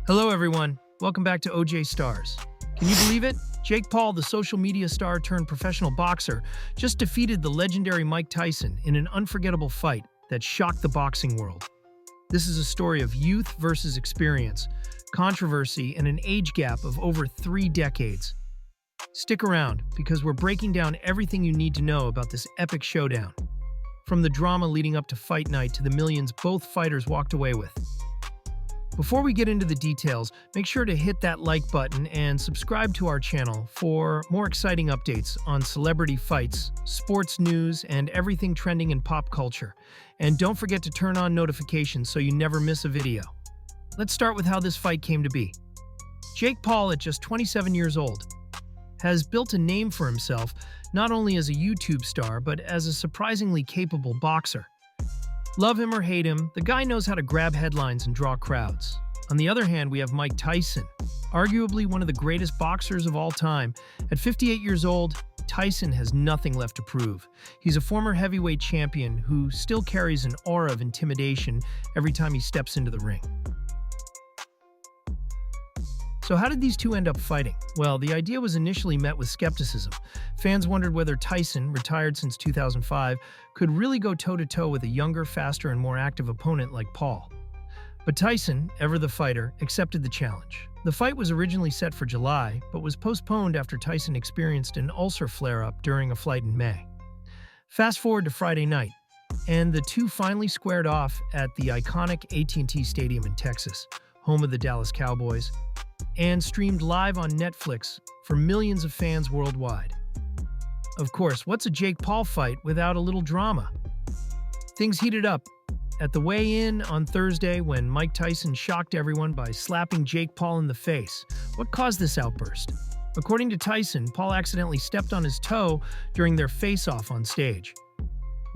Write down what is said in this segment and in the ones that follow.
Hello, everyone. Welcome back to OJ Stars. Can you believe it? Jake Paul, the social media star turned professional boxer, just defeated the legendary Mike Tyson in an unforgettable fight that shocked the boxing world. This is a story of youth versus experience, controversy, and an age gap of over 3 decades. Stick around, because we're breaking down everything you need to know about this epic showdown. From the drama leading up to fight night to the millions both fighters walked away with. Before we get into the details, make sure to hit that like button and subscribe to our channel for more exciting updates on celebrity fights, sports news, and everything trending in pop culture. And don't forget to turn on notifications so you never miss a video. Let's start with how this fight came to be. Jake Paul, at just 27 years old, has built a name for himself not only as a YouTube star, but as a surprisingly capable boxer. Love him or hate him, the guy knows how to grab headlines and draw crowds. On the other hand, we have Mike Tyson, arguably one of the greatest boxers of all time. At 58 years old, Tyson has nothing left to prove. He's a former heavyweight champion who still carries an aura of intimidation every time he steps into the ring. So how did these two end up fighting? Well, the idea was initially met with skepticism. Fans wondered whether Tyson, retired since 2005, could really go toe-to-toe with a younger, faster, and more active opponent like Paul. But Tyson, ever the fighter, accepted the challenge. The fight was originally set for July, but was postponed after Tyson experienced an ulcer flare-up during a flight in May. Fast forward to Friday night, and the two finally squared off at the iconic AT&T Stadium in Texas, home of the Dallas Cowboys, and streamed live on Netflix for millions of fans worldwide. Of course, what's a Jake Paul fight without a little drama? Things heated up at the weigh-in on Thursday when Mike Tyson shocked everyone by slapping Jake Paul in the face. What caused this outburst? According to Tyson, Paul accidentally stepped on his toe during their face-off on stage.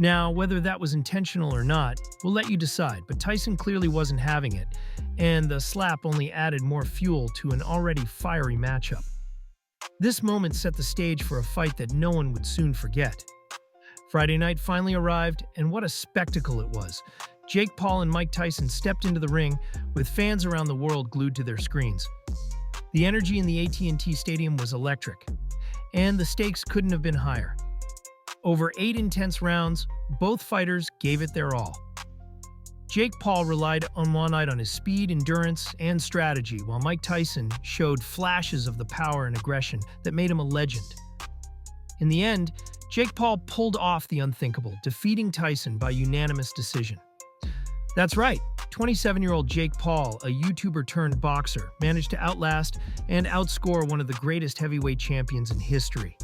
Now, whether that was intentional or not, we'll let you decide, but Tyson clearly wasn't having it, and the slap only added more fuel to an already fiery matchup. This moment set the stage for a fight that no one would soon forget. Friday night finally arrived, and what a spectacle it was. Jake Paul and Mike Tyson stepped into the ring, with fans around the world glued to their screens. The energy in the AT&T Stadium was electric, and the stakes couldn't have been higher. Over 8 intense rounds, both fighters gave it their all. Jake Paul relied on one night on his speed, endurance, and strategy, while Mike Tyson showed flashes of the power and aggression that made him a legend. In the end, Jake Paul pulled off the unthinkable, defeating Tyson by unanimous decision. That's right, 27-year-old Jake Paul, a YouTuber-turned-boxer, managed to outlast and outscore one of the greatest heavyweight champions in history.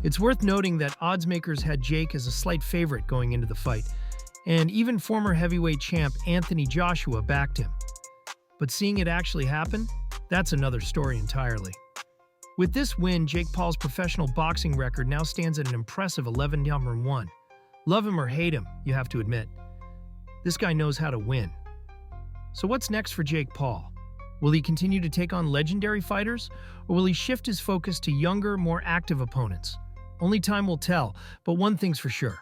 It's worth noting that oddsmakers had Jake as a slight favorite going into the fight, and even former heavyweight champ Anthony Joshua backed him. But seeing it actually happen, that's another story entirely. With this win, Jake Paul's professional boxing record now stands at an impressive 11-1. Love him or hate him, you have to admit. This guy knows how to win. So what's next for Jake Paul? Will he continue to take on legendary fighters, or will he shift his focus to younger, more active opponents? Only time will tell, but one thing's for sure.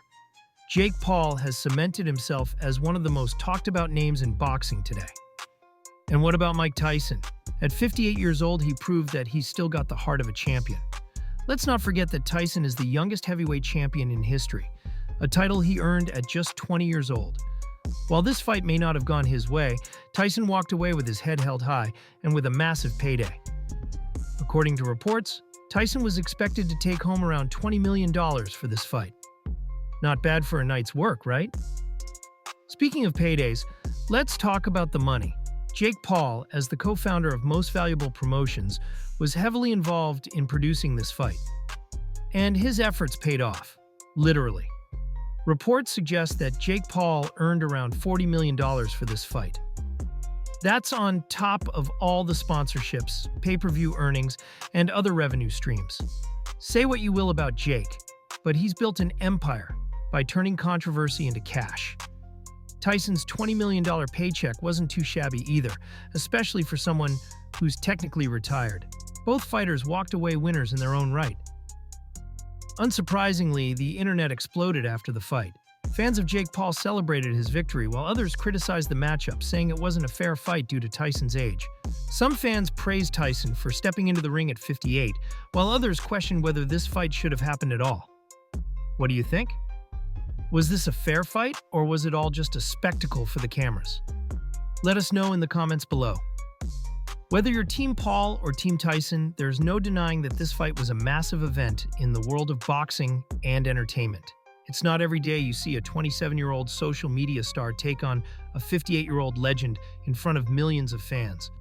Jake Paul has cemented himself as one of the most talked-about names in boxing today. And what about Mike Tyson? At 58 years old, he proved that he's still got the heart of a champion. Let's not forget that Tyson is the youngest heavyweight champion in history, a title he earned at just 20 years old. While this fight may not have gone his way, Tyson walked away with his head held high and with a massive payday. According to reports, Tyson was expected to take home around $20 million for this fight. Not bad for a night's work, right? Speaking of paydays, let's talk about the money. Jake Paul, as the co-founder of Most Valuable Promotions, was heavily involved in producing this fight. And his efforts paid off, literally. Reports suggest that Jake Paul earned around $40 million for this fight. That's on top of all the sponsorships, pay-per-view earnings, and other revenue streams. Say what you will about Jake, but he's built an empire by turning controversy into cash. Tyson's $20 million paycheck wasn't too shabby either, especially for someone who's technically retired. Both fighters walked away winners in their own right. Unsurprisingly, the internet exploded after the fight. Fans of Jake Paul celebrated his victory, while others criticized the matchup, saying it wasn't a fair fight due to Tyson's age. Some fans praised Tyson for stepping into the ring at 58, while others questioned whether this fight should have happened at all. What do you think? Was this a fair fight, or was it all just a spectacle for the cameras? Let us know in the comments below. Whether you're Team Paul or Team Tyson, there's no denying that this fight was a massive event in the world of boxing and entertainment. It's not every day you see a 27-year-old social media star take on a 58-year-old legend in front of millions of fans.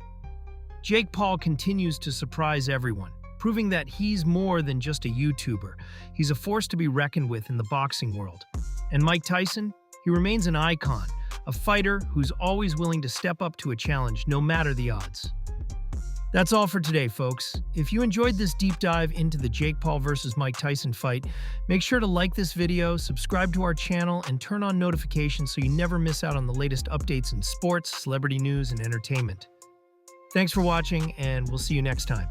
Jake Paul continues to surprise everyone, proving that he's more than just a YouTuber. He's a force to be reckoned with in the boxing world. And Mike Tyson? He remains an icon, a fighter who's always willing to step up to a challenge, no matter the odds. That's all for today, folks. If you enjoyed this deep dive into the Jake Paul versus Mike Tyson fight, make sure to like this video, subscribe to our channel, and turn on notifications so you never miss out on the latest updates in sports, celebrity news, and entertainment. Thanks for watching, and we'll see you next time.